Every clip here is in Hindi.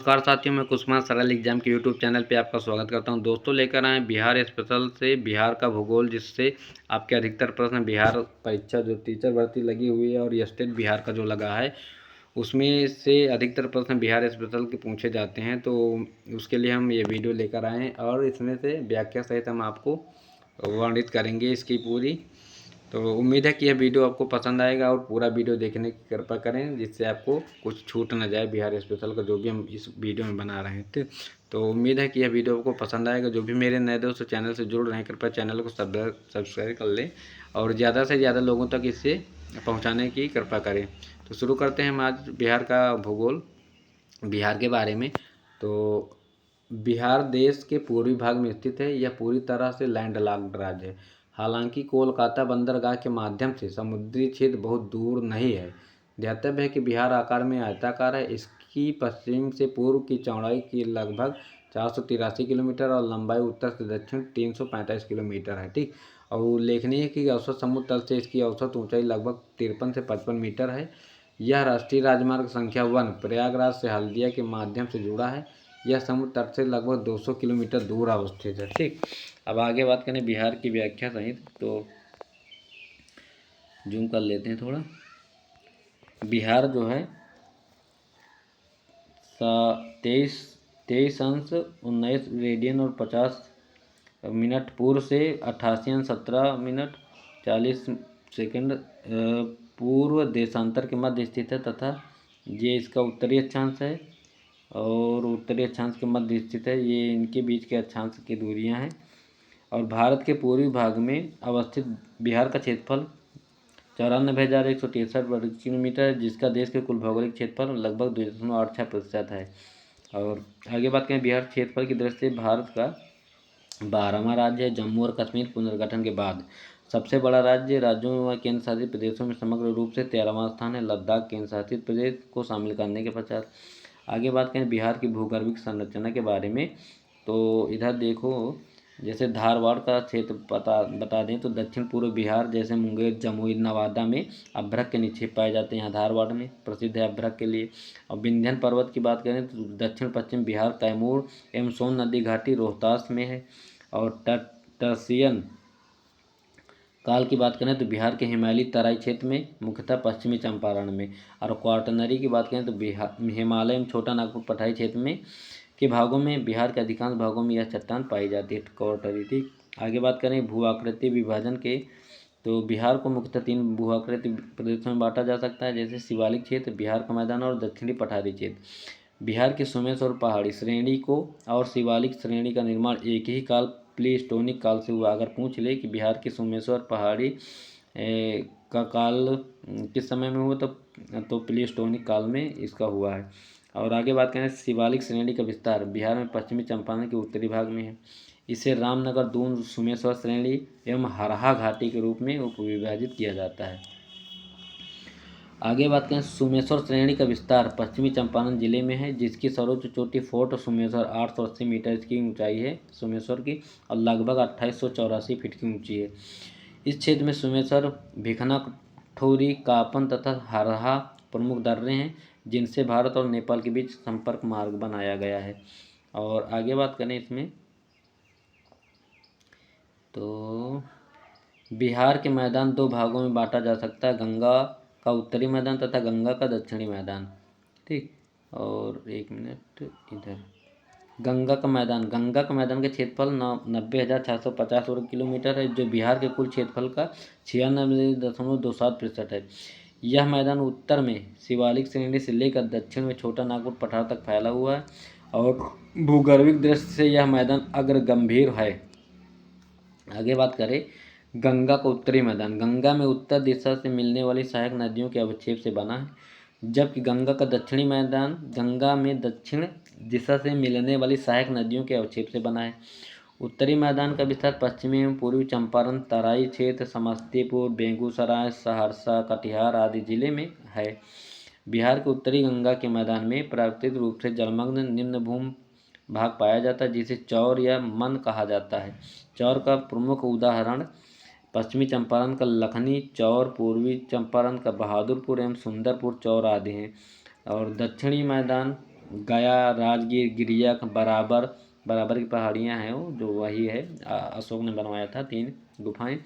नमस्कार साथियों, मैं कुसुमा सरल एग्जाम के यूट्यूब चैनल पे आपका स्वागत करता हूं। दोस्तों, लेकर आए बिहार स्पेशल से बिहार का भूगोल, जिससे आपके अधिकतर प्रश्न बिहार परीक्षा जो टीचर भर्ती लगी हुई है और स्टेट बिहार का जो लगा है उसमें से अधिकतर प्रश्न बिहार स्पेशल के पूछे जाते हैं। तो उसके लिए हम ये वीडियो लेकर आए हैं और इसमें से व्याख्या सहित हम आपको वर्णित करेंगे इसकी पूरी। तो उम्मीद है कि यह वीडियो आपको पसंद आएगा और पूरा वीडियो देखने की कृपा करें, जिससे आपको कुछ छूट ना जाए बिहार स्पेशल का जो भी हम इस वीडियो में बना रहे थे। तो उम्मीद है कि यह वीडियो आपको पसंद आएगा। जो भी मेरे नए दोस्त चैनल से जुड़ रहे हैं, कृपया चैनल को सब्सक्राइब कर लें और ज़्यादा से ज़्यादा लोगों तक इसे पहुँचाने की कृपा करें। तो शुरू करते हैं हम आज बिहार का भूगोल, बिहार के बारे में। तो बिहार देश के पूर्वी भाग में स्थित है। यह पूरी तरह से लैंडलॉक्ड राज्य है। हालांकि कोलकाता बंदरगाह के माध्यम से समुद्री क्षेत्र बहुत दूर नहीं है। ध्यातव्य है कि बिहार आकार में आयताकार है। इसकी पश्चिम से पूर्व की चौड़ाई की लगभग 483 किलोमीटर और लंबाई उत्तर से दक्षिण 345 किलोमीटर है। ठीक। और उल्लेखनीय है कि औसत समुद्र तल से इसकी औसत ऊंचाई लगभग 53 से 55 मीटर है। यह राष्ट्रीय राजमार्ग संख्या 1 प्रयागराज से हल्दिया के माध्यम से जुड़ा है। यह समुद्र तट से लगभग 200 किलोमीटर दूर अवस्थित है। ठीक। अब आगे बात करें बिहार की व्याख्या सहित, तो जूम कर लेते हैं थोड़ा। बिहार जो है 23 अंश 19 रेडियन और 50 मिनट पूर्व से 88 अंश 17 मिनट 40 सेकंड पूर्व देशांतर के मध्य स्थित है तथा ये इसका उत्तरी अक्षांश है और उत्तरी अक्षांश के मध्य स्थित है। ये इनके बीच के अक्षांश की दूरियां हैं। और भारत के पूर्वी भाग में अवस्थित बिहार का क्षेत्रफल 94,163 वर्ग किलोमीटर है, जिसका देश के कुल भौगोलिक क्षेत्रफल लगभग 2.86% है। और आगे बात करें बिहार क्षेत्रफल की दृष्टि से भारत का 12वां राज्य है। जम्मू और कश्मीर पुनर्गठन के बाद सबसे बड़ा राज्य। राज्यों व केंद्र शासित प्रदेशों में समग्र रूप से 13वां स्थान है, लद्दाख केंद्र शासित प्रदेश को शामिल करने के पश्चात। आगे बात करें बिहार की भूगर्भिक संरचना के बारे में, तो इधर देखो, जैसे धारवाड़ का क्षेत्र बता दें तो दक्षिण पूर्व बिहार जैसे मुंगेर, जमुई, नवादा में अभ्रक के निक्षेप पाए जाते हैं। यहाँ धारवाड़ में प्रसिद्ध है अभ्रक के लिए। और विंध्यन पर्वत की बात करें तो दक्षिण पश्चिम बिहार कैमूर एवं सोन नदी घाटी रोहतास में है। और टर्सियन काल की बात करें तो बिहार के हिमालयी तराई क्षेत्र में, मुख्यतः पश्चिमी चंपारण में। और क्वार्टनरी की बात करें तो बिहार हिमालय में छोटा नागपुर पठारी क्षेत्र में के भागों में, बिहार के अधिकांश भागों में यह चट्टान पाई जाती है, क्वार्टनरी। ठीक। आगे बात करें भू आकृति विभाजन के, तो बिहार को मुख्यतः 3 भू आकृति प्रदेशों में बांटा जा सकता है, जैसे शिवालिक क्षेत्र, बिहार का मैदान और दक्षिणी पठारी क्षेत्र। बिहार की सुमेर पहाड़ी श्रेणी को और शिवालिक श्रेणी का निर्माण एक ही काल प्लेस्टोनिक काल से हुआ। अगर पूछ ले कि बिहार की सोमेश्वर पहाड़ी का काल किस समय में हुआ, तो प्लेस्टोनिक काल में इसका हुआ है। और आगे बात करें शिवालिक श्रेणी का विस्तार बिहार में पश्चिमी चंपारण के उत्तरी भाग में है। इसे रामनगर, दून, सुमेश्वर श्रेणी एवं हरहा घाटी के रूप में उपविभाजित किया जाता है। आगे बात करें सुमेश्वर श्रेणी का विस्तार पश्चिमी चंपारण जिले में है, जिसकी सर्वोच्च चोटी फोर्ट सुमेश्वर 880 मीटर की ऊंचाई है सुमेश्वर की, और लगभग 2884 फीट की ऊंची है। इस क्षेत्र में सुमेश्वर, भिखना, ठोरी, कापन तथा हरहा प्रमुख दर्रे हैं, जिनसे भारत और नेपाल के बीच संपर्क मार्ग बनाया गया है। और आगे बात करें इसमें, तो बिहार के मैदान 2 भागों में बांटा जा सकता है, गंगा का उत्तरी मैदान तथा गंगा का दक्षिणी मैदान। ठीक। और 1 मिनट इधर, गंगा का मैदान का क्षेत्रफल 90,650 वर्ग किलोमीटर है, जो बिहार के कुल क्षेत्रफल का 96.27% है। यह मैदान उत्तर में शिवालिक श्रेणी से लेकर दक्षिण में छोटा नागपुर पठार तक फैला हुआ है और भूगर्भिक दृष्टि से यह मैदान अग्रगंभीर है। आगे बात करें गंगा का उत्तरी मैदान। गंगा में उत्तर दिशा से मिलने वाली सहायक नदियों के अवक्षेप से बना है, जबकि गंगा का दक्षिणी मैदान गंगा में दक्षिण दिशा से मिलने वाली सहायक नदियों के अवक्षेप से बना है। उत्तरी मैदान का विस्तार पश्चिमी एवं पूर्वी चंपारण, तराई क्षेत्र, समस्तीपुर, बेगूसराय, सहरसा, कटिहार आदि जिले में है। बिहार के उत्तरी गंगा के मैदान में प्राकृतिक रूप से जलमग्न निम्न भूमि भाग पाया जाता है, जिसे चौर या मन कहा जाता है। चौर का प्रमुख उदाहरण पश्चिमी चंपारण का लखनी चौर, पूर्वी चंपारण का बहादुरपुर एवं सुंदरपुर चौर आदि हैं। और दक्षिणी मैदान गया, राजगीर, गिरिया, बराबर की पहाड़ियाँ हैं, वो जो वही है अशोक ने बनवाया था। 3 गुफाएं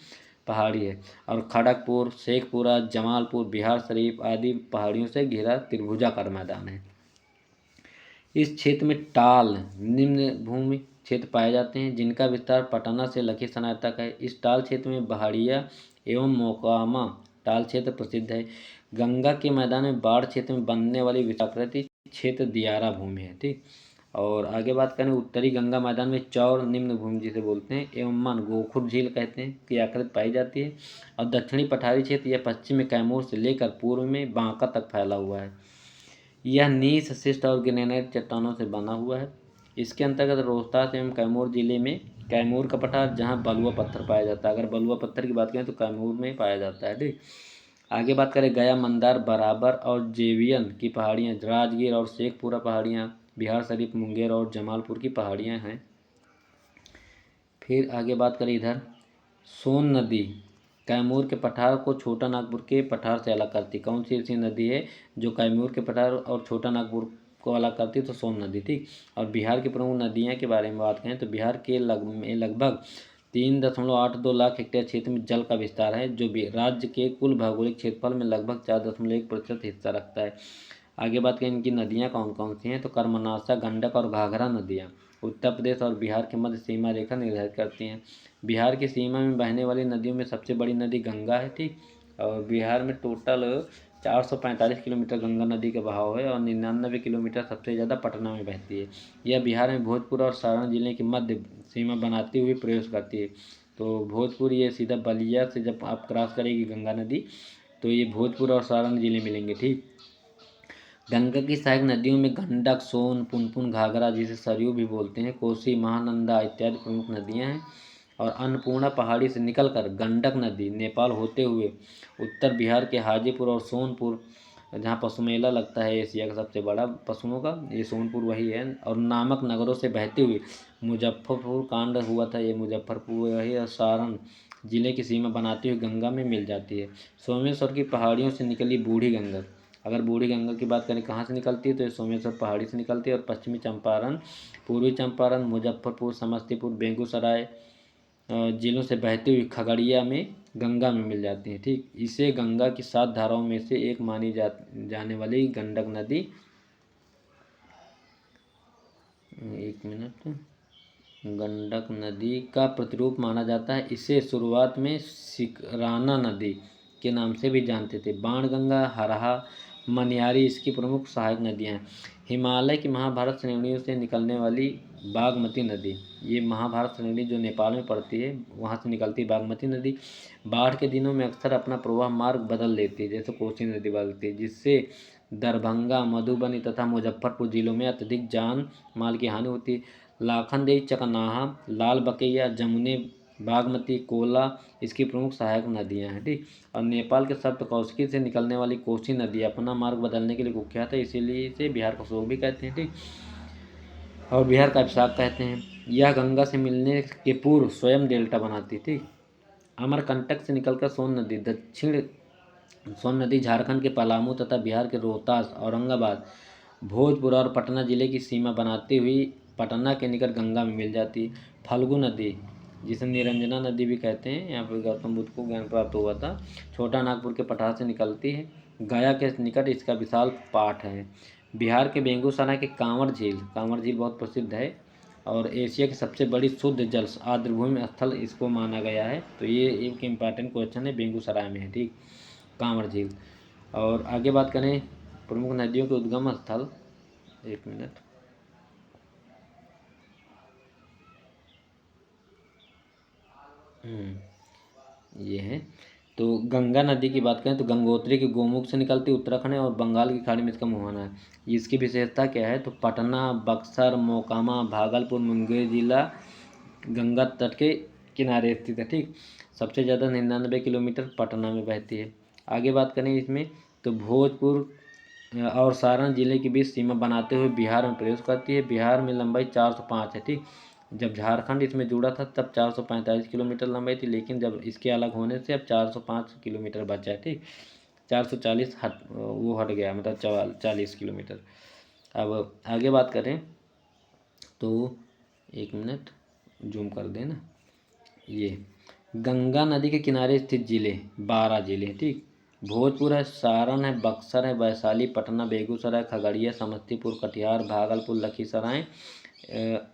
पहाड़ी है। और खड़गपुर, शेखपुरा, जमालपुर, बिहार शरीफ आदि पहाड़ियों से घिरा त्रिभुजाकार मैदान है। इस क्षेत्र में टाल निम्न भूमि क्षेत्र पाए जाते हैं, जिनका विस्तार पटना से लखीसराय तक है। इस टाल क्षेत्र में पहाड़िया एवं मोकामा टाल क्षेत्र प्रसिद्ध है। गंगा के मैदान में बाढ़ क्षेत्र में बनने वाली विषाकृति क्षेत्र दियारा भूमि है। ठीक। और आगे बात करें, उत्तरी गंगा मैदान में चौर निम्न भूमि जिसे बोलते हैं एवं मन गोखुर झील कहते हैं की आकृति पाई जाती है। और दक्षिणी पठारी क्षेत्र यह पश्चिम में कैमूर से लेकर पूर्व में बांका तक फैला हुआ है। यह नीस शिष्ट और ग्रेनाइट चट्टानों से बना हुआ है। इसके अंतर्गत रोहतास एवं कैमूर जिले में कैमूर का पठार, जहां बलुआ पत्थर पाया जाता है। अगर बलुआ पत्थर की बात करें तो कैमूर में पाया जाता है। ठीक। आगे बात करें, गया, मंदार, बराबर और जेवियन की पहाड़ियाँ, राजगीर और शेखपुरा पहाड़ियाँ, बिहार शरीफ, मुंगेर और जमालपुर की पहाड़ियाँ हैं। फिर आगे बात करें इधर, सोन नदी कैमूर के पठार को छोटा नागपुर के पठार से अलग करती। कौन सी ऐसी नदी है जो कैमूर के पठार और छोटा नागपुर को अलग करती है? तो सोन नदी। ठीक। और बिहार की प्रमुख नदियाँ के बारे में बात करें तो बिहार के लगभग 3.82 लाख हेक्टेयर क्षेत्र में जल का विस्तार है, जो राज्य के कुल भौगोलिक क्षेत्रफल में लगभग 4.1% हिस्सा रखता है। आगे बात करें इनकी नदियाँ कौन कौन सी हैं, तो कर्मनाशा, गंडक और घाघरा नदियाँ उत्तर प्रदेश और बिहार के मध्य सीमा रेखा निर्धारित करती हैं। बिहार की सीमा में बहने वाली नदियों में सबसे बड़ी नदी गंगा है। ठीक। और बिहार में टोटल 445 किलोमीटर गंगा नदी का बहाव है और 99 किलोमीटर सबसे ज़्यादा पटना में बहती है। यह बिहार में भोजपुर और सारण जिले के मध्य सीमा बनाती हुई प्रवेश करती है। तो भोजपुर ये सीधा बलिया से जब आप क्रॉस करेगी गंगा नदी तो ये भोजपुर और सारण जिले मिलेंगे। ठीक। गंगा की सहायक नदियों में गंडक, सोन, पुनपुन, घाघरा जिसे सरयू भी बोलते हैं, कोसी, महानंदा इत्यादि प्रमुख नदियां हैं। और अन्नपूर्णा पहाड़ी से निकलकर गंडक नदी नेपाल होते हुए उत्तर बिहार के हाजीपुर और सोनपुर, जहाँ पशु मेला लगता है एशिया का सबसे बड़ा पशुओं का, ये सोनपुर वही है, और नामक नगरों से बहती हुई मुजफ्फरपुर कांड हुआ था, ये मुजफ्फरपुर वही और सारण जिले की सीमा बनाती हुई गंगा में मिल जाती है। सोमेश्वर की पहाड़ियों से निकली बूढ़ी गंगा, अगर बूढ़ी गंगा की बात करें कहाँ से निकलती है तो ये सोमेश्वर पहाड़ी से निकलती है और पश्चिमी चंपारण, पूर्वी चंपारण, मुजफ्फरपुर, समस्तीपुर, बेगूसराय जिलों से बहती हुई खगड़िया में गंगा में मिल जाती है। ठीक। इसे गंगा की 7 धाराओं में से एक मानी जाने वाली गंडक नदी, एक मिनट, गंडक नदी का प्रतिरूप माना जाता है। इसे शुरुआत में सिकराना नदी के नाम से भी जानते थे। बाणगंगा, हरहा, मनियारी इसकी प्रमुख सहायक नदियाँ हैं। हिमालय की महाभारत श्रेणियों से निकलने वाली बागमती नदी, ये महाभारत श्रेणी जो नेपाल में पड़ती है वहाँ से निकलती है बागमती नदी, बाढ़ के दिनों में अक्सर अपना प्रवाह मार्ग बदल लेती है, जैसे कोसी नदी बदलती है, जिससे दरभंगा, मधुबनी तथा मुजफ्फरपुर जिलों में अत्यधिक जान माल की हानि होती है। लाखनदेई, चकनाहा, लाल बकैया, जमुने, बागमती, कोला इसकी प्रमुख सहायक नदियां हैं। ठीक। और नेपाल के सप्तकोशी से निकलने वाली कोसी नदी अपना मार्ग बदलने के लिए कुख्यात है, इसीलिए इसे बिहार का शोक भी कहते हैं। ठीक। और बिहार का अभिशाप कहते हैं। यह गंगा से मिलने के पूर्व स्वयं डेल्टा बनाती थी। अमरकंटक से निकलकर सोन नदी दक्षिण सोन नदी झारखंड के पलामू तथा बिहार के रोहतास, औरंगाबाद, भोजपुर और पटना जिले की सीमा बनाती हुई पटना के निकट गंगा में मिल जाती है। फल्गु नदी जिसे निरंजना नदी भी कहते हैं, यहाँ पर गौतम बुद्ध को ज्ञान प्राप्त हुआ था, छोटा नागपुर के पठार से निकलती है। गया के निकट इसका विशाल पाठ है। बिहार के बेगूसराय के कांवर झील बहुत प्रसिद्ध है और एशिया की सबसे बड़ी शुद्ध जल आर्द्रभूमि स्थल इसको माना गया है। तो ये एक इम्पॉर्टेंट क्वेश्चन है, बेगूसराय में है। ठीक। कांवर झील। और आगे बात करें प्रमुख नदियों के उद्गम स्थल, एक मिनट, ये है। तो गंगा नदी की बात करें तो गंगोत्री के गोमुख से निकलती उत्तराखंड है और बंगाल की खाड़ी में इसका मुहाना है। इसकी विशेषता क्या है, तो पटना, बक्सर, मोकामा, भागलपुर, मुंगेर जिला गंगा तट के किनारे स्थित है। ठीक। सबसे ज़्यादा 99 किलोमीटर पटना में बहती है। आगे बात करें इसमें तो भोजपुर और सारण जिले के बीच सीमा बनाते हुए बिहार में प्रवेश करती है। बिहार में लंबाई 405 है। ठीक। जब झारखंड इसमें जुड़ा था तब 445 किलोमीटर लंबाई थी, लेकिन जब इसके अलग होने से अब 405 किलोमीटर बचा है। ठीक। 440 हट गया, मतलब 40 किलोमीटर। अब आगे बात करें तो 1 मिनट जूम कर देना। ये गंगा नदी के किनारे स्थित जिले 12 जिले, ठीक। भोजपुर है, सारण है, बक्सर है, वैशाली, पटना, बेगूसराय, खगड़िया, समस्तीपुर, कटिहार, भागलपुर, लखीसराय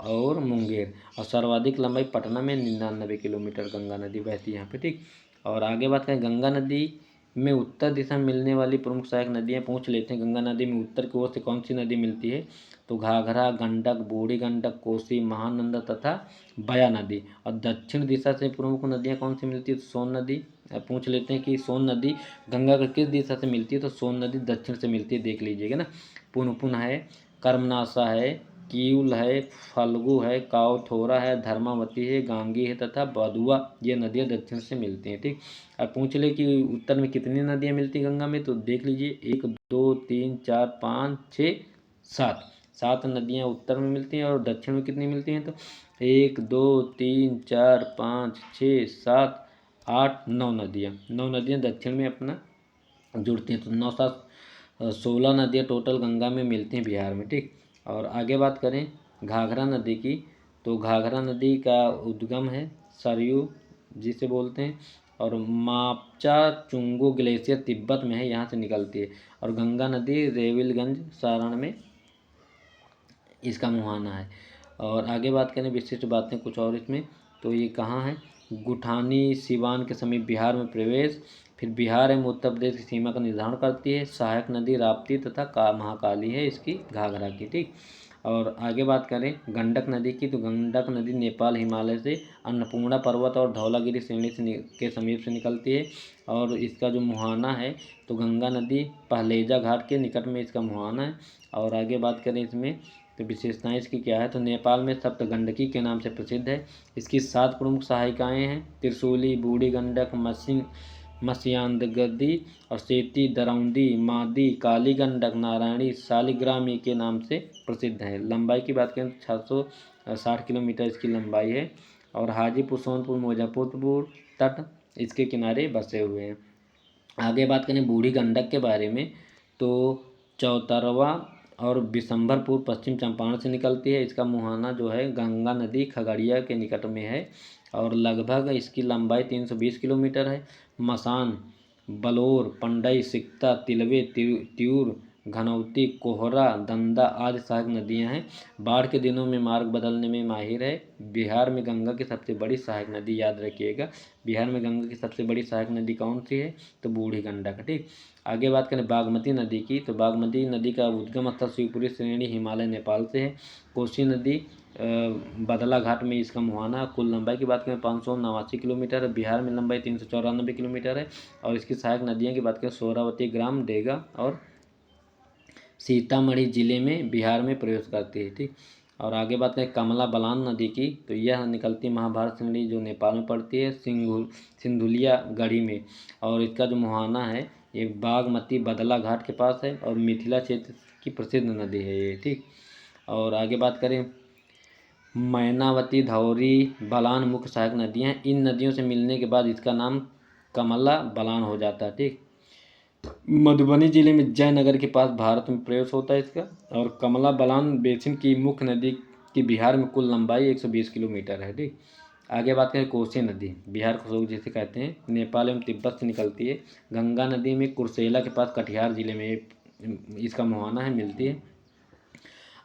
और मुंगेर। और सर्वाधिक लंबाई पटना में 99 किलोमीटर गंगा नदी बहती है यहाँ पे, ठीक। और आगे बात करें गंगा नदी में उत्तर दिशा में मिलने वाली प्रमुख सहायक नदियाँ पूछ लेते हैं। गंगा नदी में उत्तर की ओर से कौन सी नदी मिलती है? तो घाघरा, गंडक, बूढ़ी गंडक, कोसी, महानंदा तथा बया नदी। और दक्षिण दिशा से प्रमुख नदियाँ कौन सी मिलती है? तो सोन नदी। पूछ लेते हैं कि सोन नदी गंगा के किस दिशा से मिलती है? तो सोन नदी दक्षिण से मिलती है, देख लीजिएगा ना। पुनपुन है, कर्मनाशा है, कीउल है, फल्गु है, कावथोरा है, धर्मावती है, गांगी है तथा बदुआ, ये नदियाँ दक्षिण से मिलती हैं, ठीक। अब पूछ ले कि उत्तर में कितनी नदियाँ मिलती हैं गंगा में? तो देख लीजिए 1 2 3 4 5 6 7 7 नदियाँ उत्तर में मिलती हैं। और दक्षिण में कितनी मिलती हैं? तो 1 2 3 4 5 6 7 8 9 नदियाँ दक्षिण में अपना जुड़ती हैं। तो 9 7 16 नदियाँ टोटल गंगा में मिलती हैं बिहार में, ठीक। और आगे बात करें घाघरा नदी की, तो घाघरा नदी का उद्गम है सरयू जिसे बोलते हैं, और मापचा चुंगू ग्लेशियर तिब्बत में है, यहाँ से निकलती है। और गंगा नदी रेविलगंज सारण में इसका मुहाना है। और आगे बात करें विशिष्ट बातें कुछ और इसमें, तो ये कहाँ है? गुठानी सिवान के समीप बिहार में प्रवेश, फिर बिहार एवं उत्तर प्रदेश की सीमा का निर्धारण करती है। सहायक नदी राप्ती तथा महाकाली है इसकी घाघरा की, ठीक। और आगे बात करें गंडक नदी की, तो गंडक नदी नेपाल हिमालय से अन्नपूर्णा पर्वत और धौलागिरी श्रेणी के समीप से निकलती है। और इसका जो मुहाना है तो गंगा नदी पहलेजा घाट के निकट में इसका मुहाना है। और आगे बात करें इसमें तो विशेषताएं इसकी क्या है? तो नेपाल में सप्तगंडकी के नाम से प्रसिद्ध है। इसकी 7 प्रमुख सहायिकाएँ हैं, त्रिशूली, बूढ़ी गंडक, मत्स्यांगदी और सेती, दरौंदी, मादी, काली गंडक, नारायणी, शालिग्रामी के नाम से प्रसिद्ध है। लंबाई की बात करें तो 660 किलोमीटर इसकी लंबाई है। और हाजीपुर, सोनपुर, मुजफ्फरपुर तट इसके किनारे बसे हुए हैं। आगे बात करें बूढ़ी गंडक के बारे में, तो चौतरवा और बिशंभरपुर पश्चिम चंपारण से निकलती है। इसका मुहाना जो है गंगा नदी खगड़िया के निकट में है। और लगभग इसकी लंबाई 320 किलोमीटर है। मसान, बलौर, पंडई, सिकता, तिलवे, त्यूर, घनौती, कोहरा, दंदा आदि सहायक नदियां हैं। बाढ़ के दिनों में मार्ग बदलने में माहिर है। बिहार में गंगा की सबसे बड़ी सहायक नदी, याद रखिएगा, बिहार में गंगा की सबसे बड़ी सहायक नदी कौन सी है? तो बूढ़ी गंडक, ठीक। आगे बात करें बागमती नदी की, तो बागमती नदी का उद्गम स्थल शिवपुरी श्रेणी हिमालय नेपाल से है। कोसी नदी बदला घाट में इसका मुहाना। कुल लंबाई की बात करें 589 किलोमीटर है। बिहार में लंबाई 394 किलोमीटर है। और इसकी सहायक नदियाँ की बात करें सोरावती, ग्राम डेगा और सीतामढ़ी जिले में बिहार में प्रवेश करती है, ठीक। और आगे बात करें कमला बलान नदी की, तो यह निकलती महाभारत श्रेणी जो नेपाल में पड़ती है, सिंधुलिया गढ़ी में। और इसका जो मुहाना है ये बागमती बदला घाट के पास है। और मिथिला क्षेत्र की प्रसिद्ध नदी है ये, ठीक। और आगे बात करें मैनावती, धौरी, बलान मुख्य सहायक नदियाँ हैं। इन नदियों से मिलने के बाद इसका नाम कमला बलान हो जाता है, ठीक। मधुबनी जिले में जयनगर के पास भारत में प्रवेश होता है इसका। और कमला बलान बेसिन की मुख्य नदी की बिहार में कुल लंबाई 120 किलोमीटर है, ठीक। आगे बात करें कोसी नदी, बिहार को जिसे कहते हैं, नेपाल एवं तिब्बत से निकलती है। गंगा नदी में कुर्सेला के पास कटिहार जिले में इसका मुहाना है, मिलती है।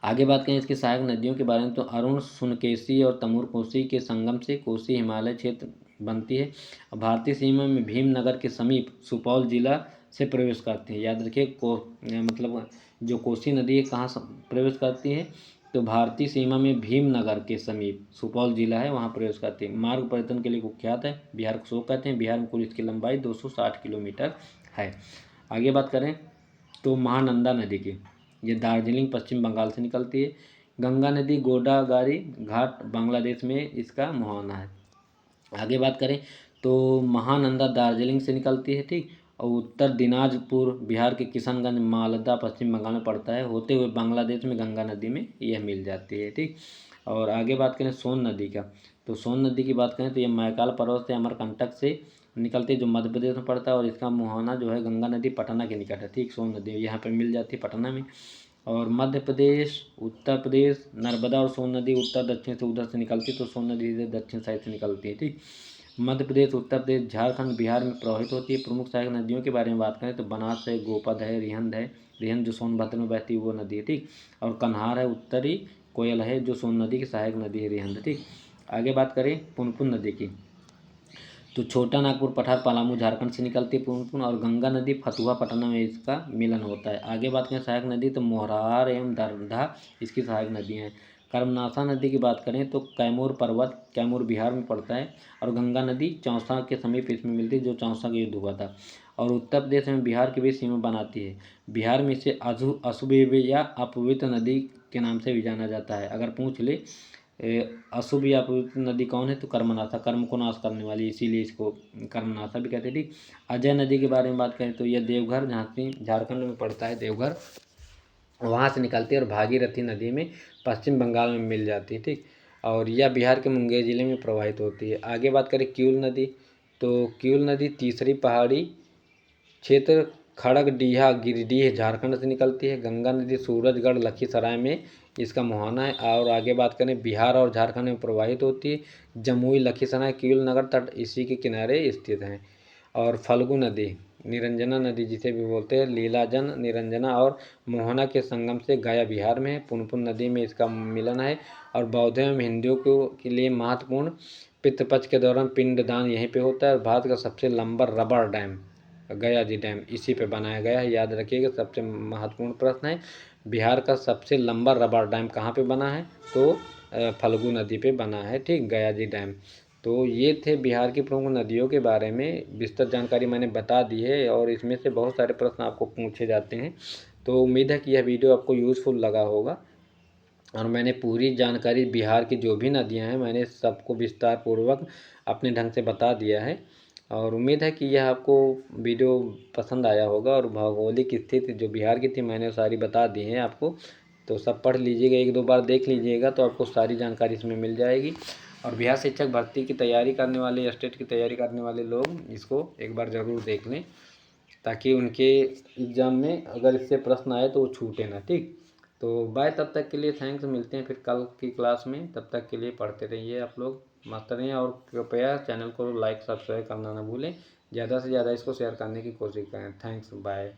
आगे बात करें इसकी सहायक नदियों के बारे में, तो अरुण, सुनकेसी और तमूर कोसी के संगम से कोसी हिमालय क्षेत्र बनती है। भारतीय सीमा में भीमनगर के समीप सुपौल जिला से प्रवेश करती है। याद रखिए मतलब जो कोसी नदी है कहाँ प्रवेश करती है? तो भारतीय सीमा में भीमनगर के समीप सुपौल जिला है, वहाँ प्रवेश करती है। मार्ग पर्यटन के लिए कुख्यात है, बिहार को सो कहते हैं। बिहार में कुल इसकी लंबाई 260 किलोमीटर है। आगे बात करें तो महानंदा नदी की, ये दार्जिलिंग पश्चिम बंगाल से निकलती है। गंगा नदी गोदागारी घाट बांग्लादेश में इसका मुहाना है। आगे बात करें तो महानंदा दार्जिलिंग से निकलती है, ठीक। और उत्तर दिनाजपुर बिहार के किशनगंज, मालदा पश्चिम बंगाल में पड़ता है, होते हुए बांग्लादेश में गंगा नदी में यह मिल जाती है, ठीक। और आगे बात करें सोन नदी का, तो सोन नदी की बात करें तो यह मैकाल पर्वत से अमरकंटक से निकलती है जो मध्य प्रदेश में पड़ता है। और इसका मुहाना जो है गंगा नदी पटना के निकट है, ठीक। सोन नदी यहाँ पर मिल जाती है पटना में। और मध्य प्रदेश, उत्तर प्रदेश, नर्मदा और सोन नदी उत्तर दक्षिण से उधर से निकलती है, तो सोन नदी इधर दक्षिण साइड से निकलती है। ठीक, मध्य प्रदेश, उत्तर प्रदेश, झारखंड, बिहार में प्रवाहित होती है। प्रमुख सहायक नदियों के बारे में बात करें तो बनास है, गोपद है, रिहंद है। रिहंद जो सोनभद्र में बहती है वो नदी है। ठीक, और कन्हार है उत्तरी, कोयल है जो सोन नदी की सहायक नदी है रिहंद। ठीक, आगे बात करें पुनपुन नदी की, तो छोटा नागपुर, पठार, पलामू झारखंड से निकलती है पुनपुन, और गंगा नदी फतुहा, पटना में इसका मिलन होता है। आगे बात करें सहायक नदी, तो मोहरार एवं दरधा इसकी सहायक नदी हैं। कर्मनाशा नदी की बात करें तो कैमूर पर्वत, कैमूर बिहार में पड़ता है, और गंगा नदी चौसा के समीप इसमें मिलती है, जो चौसा का युद्ध हुआ था। और उत्तर प्रदेश में बिहार के बीच सीमा बनाती है। बिहार में इसे अशुभ या अपवित्र नदी के नाम से भी जाना जाता है। अगर पूछ ले अशुभ या अपवित्र नदी कौन है, तो कर्मनाशा, कर्म को नाश करने वाली, इसीलिए इसको कर्मनाशा भी कहते हैं। ठीक, अजय नदी के बारे में बात करें तो यह देवघर, झांसी, झारखंड में पड़ता है देवघर, वहाँ से निकलती है और भागीरथी नदी में पश्चिम बंगाल में मिल जाती है। ठीक, और यह बिहार के मुंगेर जिले में प्रवाहित होती है। आगे बात करें क्यूल नदी, तो क्यूल नदी तीसरी पहाड़ी क्षेत्र खड़गडीहा, गिरिडीह, झारखंड से निकलती है। गंगा नदी सूरजगढ़, लखीसराय में इसका मुहाना है। और आगे बात करें बिहार और झारखंड में प्रवाहित होती है। जमुई, लखीसराय, क्यूल नगर तट इसी के किनारे स्थित हैं। और फल्गु नदी, निरंजना नदी जिसे भी बोलते हैं, लीलाजन, निरंजना और मोहना के संगम से गया बिहार में। पुनपुन नदी में इसका मिलन है। और बौद्ध एवं हिंदुओं के लिए महत्वपूर्ण पितृपक्ष के दौरान पिंडदान यहीं पे होता है। और भारत का सबसे लंबा रबर डैम गया जी डैम इसी पे बनाया गया है। याद रखिएगा, सबसे महत्वपूर्ण प्रश्न है, बिहार का सबसे लंबा रबर डैम कहाँ पे बना है, तो फल्गु नदी पे बना है। ठीक, गया जी डैम। तो ये थे बिहार की प्रमुख नदियों के बारे में विस्तृत जानकारी मैंने बता दी है, और इसमें से बहुत सारे प्रश्न आपको पूछे जाते हैं। तो उम्मीद है कि यह वीडियो आपको यूज़फुल लगा होगा, और मैंने पूरी जानकारी बिहार की जो भी नदियां हैं मैंने सबको विस्तार पूर्वक अपने ढंग से बता दिया है। और उम्मीद है कि यह आपको वीडियो पसंद आया होगा। और भौगोलिक स्थिति जो बिहार की थी मैंने सारी बता दी है आपको, तो सब पढ़ लीजिएगा, एक दो बार देख लीजिएगा तो आपको सारी जानकारी इसमें मिल जाएगी। और बिहार शिक्षक भर्ती की तैयारी करने वाले, स्टेट की तैयारी करने वाले लोग इसको एक बार ज़रूर देख लें, ताकि उनके एग्ज़ाम में अगर इससे प्रश्न आए तो वो छूटे ना। ठीक, तो बाय, तब तक के लिए थैंक्स, मिलते हैं फिर कल की क्लास में। तब तक के लिए पढ़ते रहिए आप लोग, मस्त रहिए, और कृपया चैनल को लाइक सब्सक्राइब करना ना भूलें। ज़्यादा से ज़्यादा इसको शेयर करने की कोशिश करें। Thanks, bye.